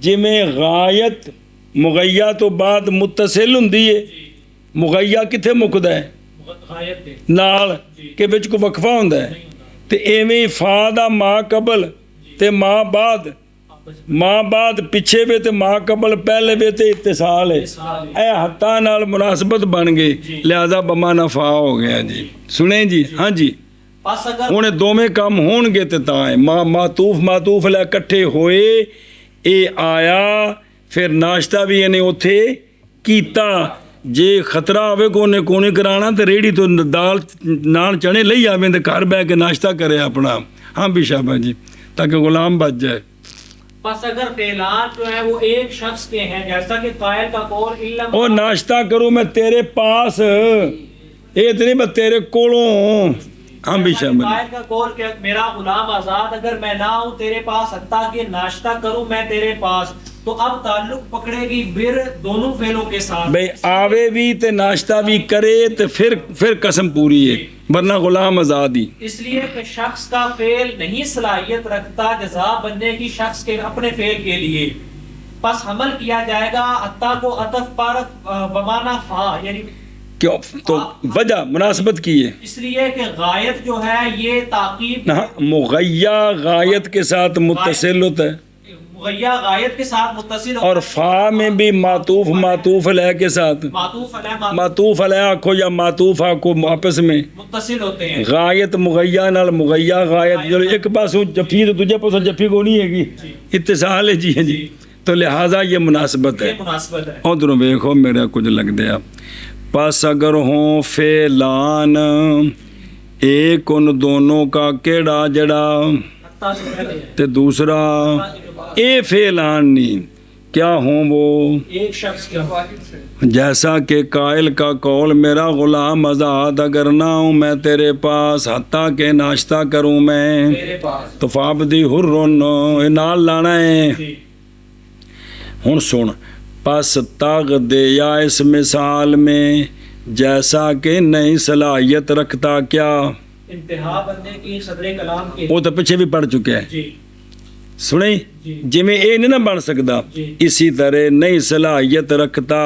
جی میں غایت مغیہ تو بعد متصل ہوندی ہے، مغیہ کتھے مکدا ہے نال کہ وچ کو وقفہ ہوندا ہے، تے ایویں فا دا ما قبل تے ما بعد، ماں بعد پیچھے وے تے ماں قبل پہلے وے تے اتصال ہے، اے حتیٰ نال مناسبت بن گئی، لہذا بمانا فا ہو گیا جی۔ سنیں جی، ہاں جی، انہیں دو میں کام ہون گے تے تاں ہے، معطوف لے کٹھے ہوئے، اے آیا پھر ناشتہ بھی انہیں اتھے کیتا، جے خطرہ ہوئے کونے کرانا تے ریڑی تو دال نان چنے لئی آویں تے گھر بہ کے ناشتہ کرے اپنا، ہاں بھی شابہ جی، تاکہ غلام بچ جائے۔ پس اگر فعلان جو ہے وہ ایک شخص کے ہیں، جیسا کہ قائل کا قول علم او ناشتہ کروں میں تیرے پاس، اے اتنی میں تیرے کولوں، ہم بھی شامل ہیں۔ قائل کا قول کہ میرا غلام آزاد اگر میں نہ ہوں تیرے پاس حتیٰ کہ ناشتہ کروں میں تیرے پاس، تو اب تعلق پکڑے گی بر دونوں فعلوں کے ساتھ۔ بھئی آوے بھی تے ناشتہ بھی کرے تے پھر قسم پوری ہے، ورنہ غلام آزاد ہی۔ اس لیے کہ شخص کا فعل نہیں صلاحیت رکھتا جزا بننے کی شخص کے اپنے فعل کے لیے، پس حمل کیا جائے گا حتیٰ کو عطف پر بمانا فا، یعنی کیوں؟ تو وجہ مناسبت کی ہے، اس لیے کہ غایت جو ہے یہ تعقیب نہ مغیّا غایت کے ساتھ متصل ہوتا ہے، مغیّا غایت کے ساتھ متصل اور فا میں بھی معطوف علیہ کے ساتھ، معطوف علیہ معطوف علیہ آکھو یا معطوف آکھو آپس میں متصل ہوتے ہیں۔ غایت مغیّا نال مغیّا غایت، جو ایک پاسوں جفی تو دوجے پاسوں جفی کو نہیں ہے گی، اتصال ہے جی تو لہٰذا یہ مناسبت ہے۔ یہ مناسبت ہے۔ ادھروں ویکھو میرا کچھ لگ دیا، پس اگر ہوں فعلان ایک ان دونوں کا کیڑا جڑا حتیٰ سے پہلے ہے۔ تے دوسرا اے فعلان نہیں، کیا ہوں وہ ایک شخص کیا جیسا کہ قائل کا قول میرا غلام آزاد اگر نہ ہوں میں تیرے پاس حتیٰ کہ ناشتہ کروں میں، میرے پاس تو فابدی حرن نال لانا ہے۔ ہن سن، پس تغ دے یا اس مثال میں جیسا کہ نئی صلاحیت رکھتا کیا، انتہا بننے کی صدر کلام کے وہ تو پیچھے بھی پڑھ چکے ہیں، جی سنیں جی میں اے نہیں نہ بن سکتا، اسی طرح نئی صلاحیت رکھتا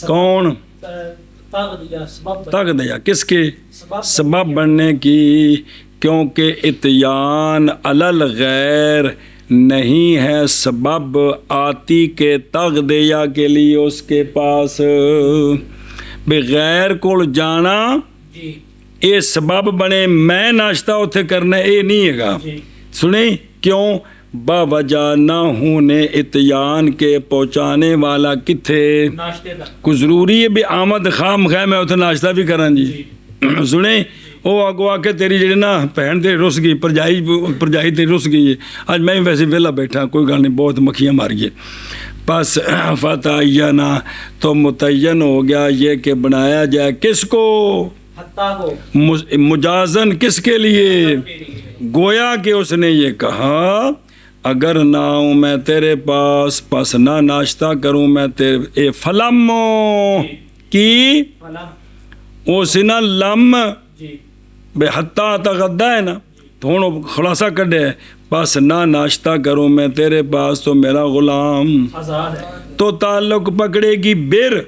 کون، تغ دیا سبب تغ دیا کس کے سبب سبب بننے کی، کیونکہ اتیان علل غیر نہیں ہے سبب آتی کے تغ دیا کے لیے اس کے پاس، بغیر کو جانا جی اے سبب بنے میں ناشتہ اتھے کرنا اے نہیں ہے گا، جی سنیں کیوں، با وجہ نہ ہونے اتیان کے پہنچانے والا کتھے، ناشتے کا کچھ ضروری ہے بھی آمد خام خواہ میں اتھے ناشتہ بھی کراں جی، سنیں وہ آگو آ کے تیری جڑی نا بہن تے رس گئی، پرجائی تے رس گئی ہے، آج میں ویسے ویلا بیٹھا کوئی گل نہیں، بہت مکھیاں ماری ہے، پس فتعینہ تو متعین ہو گیا یہ کہ بنایا جائے کس کو، حتیٰ کو مجازن کس کے لیے، گویا کہ اس نے یہ کہا اگر نہ ہوں میں تیرے پاس پس نہ ناشتہ کروں میں تیرے فلمو کی فلم او سی نا لم جی بے حتیٰ تغدہ ہے نا، تو ہوں خلاصہ کڈے پس نہ ناشتہ کروں میں تیرے پاس تو میرا غلام، آزاد ہے، تو تعلق پکڑے گی بر،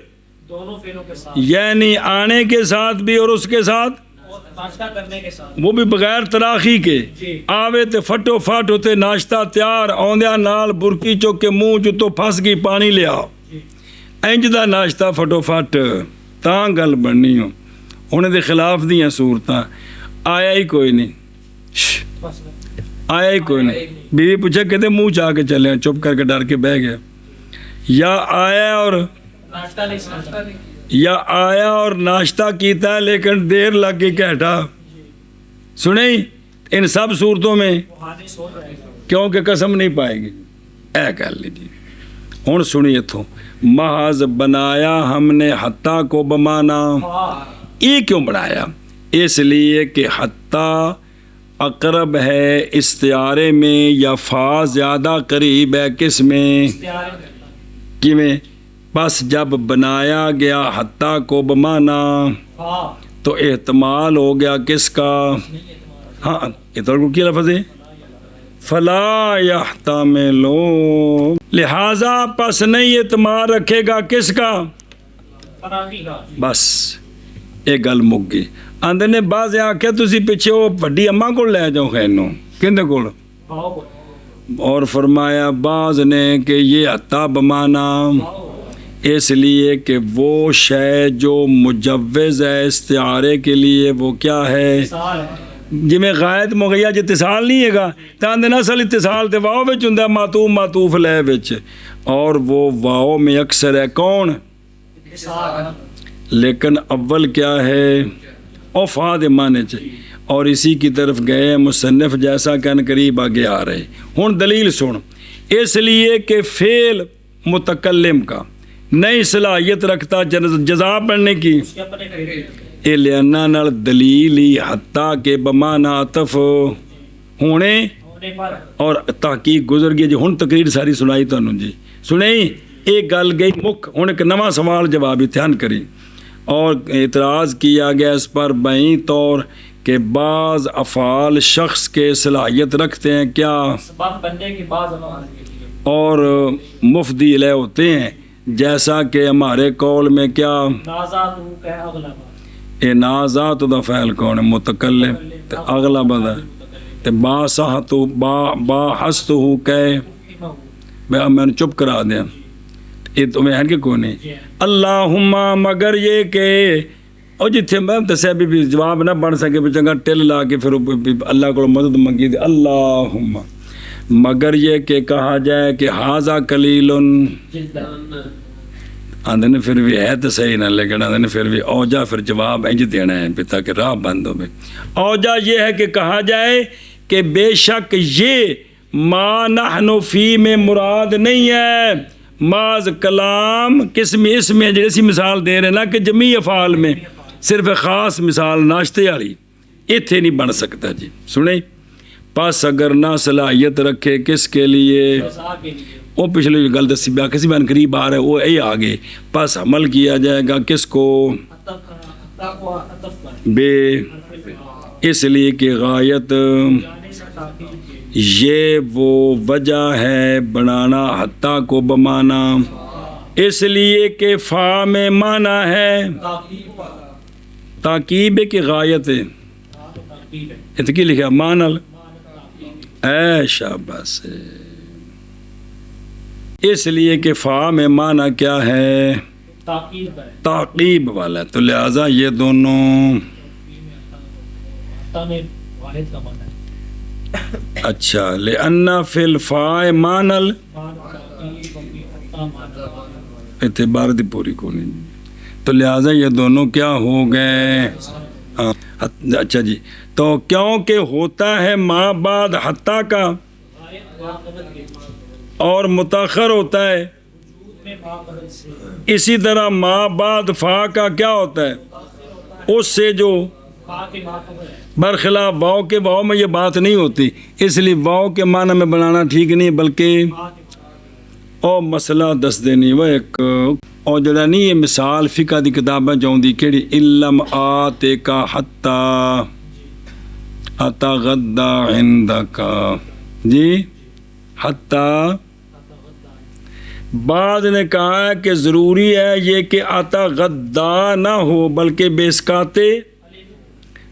دونوں فعلوں کے ساتھ یعنی آنے کے ساتھ بھی اور اس کے ساتھ اور ناشتہ کرنے کے ساتھ وہ بھی بغیر تراخی کے، جی آوے تے فٹو فٹ ہوتے ناشتہ تیار آندیا نال برکی چوک کے منہ چتو پھس گئی پانی لیا، جی انج دا ناشتہ فٹو فٹ تاں گل بننی ہو، انہیں دے خلاف دیاں صورتاں آیا ہی کوئی نہیں، بس آیا ہی کوئی نہیں، بیوی پوچھا کہتے منہ چاہ کے چلے، چپ کر کے ڈر کے بہ گیا، یا آیا اور ناشتہ نہیں سمجھتا یا آیا اور ناشتہ کیتا ہے لیکن دیر لگ گئی کہٹا، سنیں ان سب صورتوں میں وہ حادث ہو جائے گا۔ کیونکہ قسم نہیں پائے گی، اے کر لیجیے ہوں سنیے تو محض بنایا ہم نے حتیٰ کو بمانا، یہ کیوں بنایا، اس لیے کہ حتیٰ اقرب ہے استعارے میں یا فا زیادہ قریب ہے کس میں، کہ میں بس جب بنایا گیا حتیٰ کو بمانا تو احتمال ہو گیا کس کا، ہاں احتمال کیا لفظ ہے فلا یحتملو، لہذا پس نہیں اعتماد رکھے گا کس کا، بس ایک گل مک گئی، آندے نے بعض آکھیا تسی پیچھے وہ وڈی اماں کو لے جاؤ خیرنو کہندے کول، اور فرمایا بعض نے کہ یہ حتیٰ بمانا اس لیے کہ وہ شے جو مجوز ہے استعارے کے لیے وہ کیا ہے، جی میں غائط مغیّا جو اتصال نہیں ہے گا تاندے نا اصل اتصال تے واؤ وچ ہوندا معطوف معطوف لے وچ، اور وہ واؤ میں اکثر ہے کون، لیکن اول کیا ہے او فا دے معنی چ، اور اسی کی طرف گئے مصنف جیسا کہ ان قریب آگے آ رہے، ہن دلیل سن، اس لیے کہ فعل متکلم کا نئی صلاحیت رکھتا جزا پڑھنے کی، ਇਹ ਲਿਆਨਾ ਨਾਲ ਦਲੀਲ ਹੀ ਹੱਤਾ ਕੇ ਬਮਾਨਾ ਅਤਫ ਹੋਣੇ ہونے پر ਔਰ ਤਹਕੀਕ ਗੁਜ਼ਰ ਗਈ ਜੀ। ਹੁਣ ਤਕਰੀਰ ਸਾਰੀ ਸੁਣਾਈ ਤੁਹਾਨੂੰ ਜੀ, ਸੁਣਾਈ ਇਹ ਗੱਲ ਗਈ ਮੁੱਖ। ਹੁਣ ਇੱਕ ਨਵਾਂ ਸਵਾਲ جواب دھیان کریں۔ اور اعتراض کیا گیا اس پر بعین طور کہ بعض افعال شخص کے صلاحیت رکھتے ہیں کیا سبب بننے کی بعض علامات کے لیے اور مفدی علیہ ہوتے ہیں، جیسا کہ ہمارے قول میں کیا نازات ہو کہ اغلب اے نازات دا فعل کون ہے؟ متکلم تے اغلب دا تے با صحت با حست ہو کہ میں نے چپ کرا دیا یہ تو میں کہ کوئی نہیں اللہم مگر یہ کہ اور جتھے میں دسیا بھی جواب نہ بن سکے بھی چنگا ٹل لا کے پھر اللہ کو مدد منگی دی اللہم مگر یہ کہ کہا جائے کہ حاضہ قلیل آندھے نے پھر بھی ہے تو صحیح نہ لیکن آندھے نے پھر بھی اوجہ پھر جواب انج دینا ہے تاکہ راہ بند ہو۔ اوجہ یہ ہے کہ کہا جائے کہ بے شک یہ ما نحن فی میں مراد نہیں ہے، معاذ کلام کس میں اس میں جیسی مثال دے رہے نا کہ جمیع افعال میں صرف خاص مثال ناشتے والی اتھے نہیں بن سکتا جی۔ سنیں پس اگر نہ صلاحیت رکھے کس کے لیے جزا کے لیے وہ پچھلے گل دسی بیا کسی بین قریب آ رہا ہے وہ یہی آگے پس عمل کیا جائے گا کس کو حتی کو عطف پر بے اس لیے کہ غایت جانے سے تاکید کے یہ وہ وجہ ہے بنانا حتیٰ کو بمانا اس لیے کہ فا میں مانا ہے تاکید پر تاکیب کی غایت ہے تاکید ہے اتکی لکھا مانل اے شاباش اس لیے کہ فا میں مانا کیا ہے تاکید پر تعقیب والا ہے، تو لہٰذا یہ دونوں حتی میں واحد کا معنی ہے اچھا لأن فی الفاء مانل مان تاکید و فی حتی معنی اعتبار دی پوری کو نہیں، تو لہٰذا یہ دونوں کیا ہو گئے اچھا جی۔ تو کیونکہ ہوتا ہے ما بعد حتیٰ کا غائب ماقبل کے اور متاخر ہوتا ہے، وجود میں ماقبل سے اسی طرح ما بعد فا کا کیا ہوتا ہے اس سے جو فا کے ماقبل ہے برخلاف واؤ کے واؤ میں یہ بات نہیں ہوتی، اس لیے واؤ کے معنی میں بنانا ٹھیک نہیں بلکہ فا کے او مسئلہ دس دینی وہ ایک اور جڑا نہیں یہ مثال فقہ دی کتابیں جاؤں دی کیڑی علم آتے کا حتی اتغدا عندکا جی حتی بعد نے کہا ہے کہ ضروری ہے یہ کہ اتغدا نہ ہو بلکہ بیسکاتے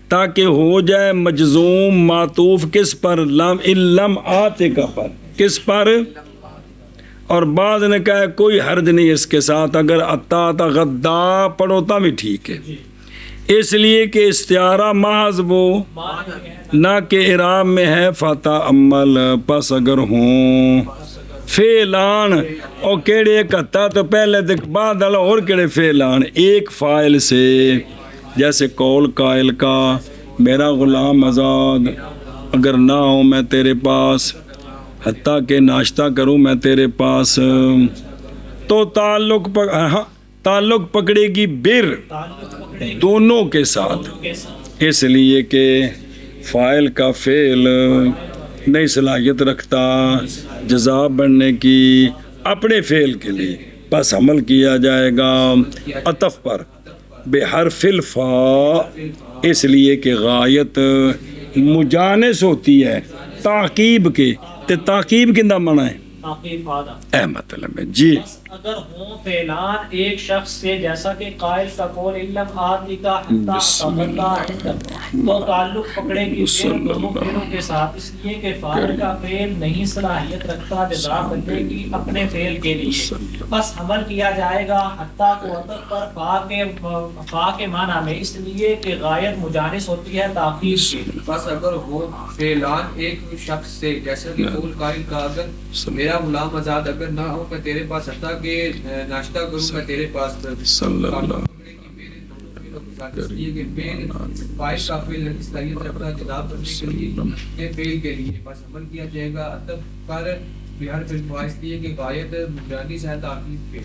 تاکہ ہو جائے مجزوم معطوف کس پر لم علم آتے کا پر کس پر اور بعد نے کہا ہے کوئی حرج نہیں اس کے ساتھ اگر اتا غدا پڑھوتا بھی ٹھیک ہے اس لیے کہ استعارہ محض وہ نہ کہ اعراب میں ہے فتح عمل پس اگر ہوں فعلان اور کیڑے ایک اتا تو پہلے دیکھ بعد اللہ اور کیڑے فعلان ایک فاعل سے جیسے قول قائل کا میرا غلام آزاد اگر نہ ہو میں تیرے پاس حتیٰ کہ ناشتہ کروں میں تیرے پاس تو تعلق پکڑے گی بر دونوں کے ساتھ اس لیے کہ فاعل کا فعل نئی صلاحیت رکھتا جزا بننے کی اپنے فعل کے لیے بس عمل کیا جائے گا عطف پر بحرف الفاء اس لیے کہ غایت مجانس ہوتی ہے تعقیب کے تاقیب کندہ منع ہے تاکید فادہ اے مطلب ہے جی اگر ہوں فعلان ایک شخص سے جیسا کہ قائل کا قول علم آدمی کا حتی تغدا تو تعلق پکڑے گی فعل دونوں فعلوں کے ساتھ اس لیے کہ فاعل کا فعل نہیں صلاحیت رکھتا جزا بننے کی اپنے فعل کے لیے بس عمل کیا جائے گا حتی کو عطف پر فا کے معنی میں اس لیے کہ غایت مجانس ہوتی ہے تاخیر کی بس اگر ہو فعلان ایک شخص سے جیسے کہ قول قائل کا اگر میرا غلام آزاد اگر نہ ہو میں تیرے پاس حتیٰ کہ ناشتہ کروں میں تیرے پاس صلی اللہ یہ کہ فعل فاعل کا فعل صلاحیت رکھتا جزا بننے کے لیے یہ فعل کے لیے بس عمل کیا جائے گا عطف پر بہر فعل فاعل اس لیے کہ غایت مجانس ہے تاخیر پہ